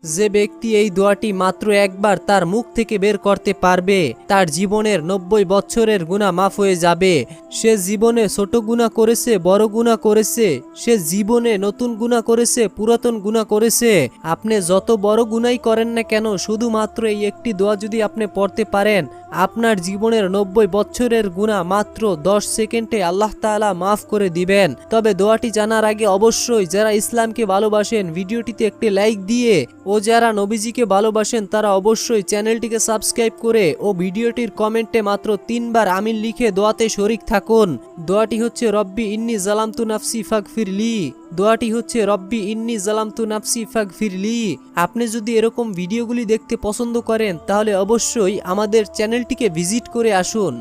যে ব্যক্তি এই দোয়াটি মাত্র একবার তার মুখ থেকে বের করতে পারবে তার জীবনের 90 বছরের গুনাহ মাফ হয়ে যাবে। সে জীবনে ছোট গুনাহ করেছে, বড় গুনাহ করেছে, সে জীবনে নতুন গুনাহ করেছে, পুরাতন গুনাহ করেছে, আপনি যত বড় গুনাহই করেন না কেন, শুধুমাত্র এই একটি দোয়া যদি আপনি পড়তে পারেন আপনার জীবনের 90 বছরের গুনাহ মাত্র 10 সেকেন্ডে আল্লাহ তাআলা মাফ করে দিবেন। তবে দোয়াটি জানার আগে অবশ্যই যারা ইসলামকে ভালোবাসেন ভিডিওটিতে একটি লাইক দিয়ে ও যারা নবীজিকে ভালোবাসেন তারা অবশ্যই চ্যানেলটিকে সাবস্ক্রাইব করে ও ভিডিওটির কমেন্টে মাত্র 3 বার আমিন লিখে দোয়াতে শরীক থাকুন। দোয়াটি হচ্ছে রব্বি ইন্নী জালামতু নাফসি ফাগফিরলি। দোয়াটি হচ্ছে রব্বি ইন্নী জালামতু নাফসি ফাগফিরলি। আপনি যদি এরকম ভিডিওগুলি দেখতে পছন্দ করেন তাহলে অবশ্যই আমাদের চ্যানেলটিকে ভিজিট করে আসুন।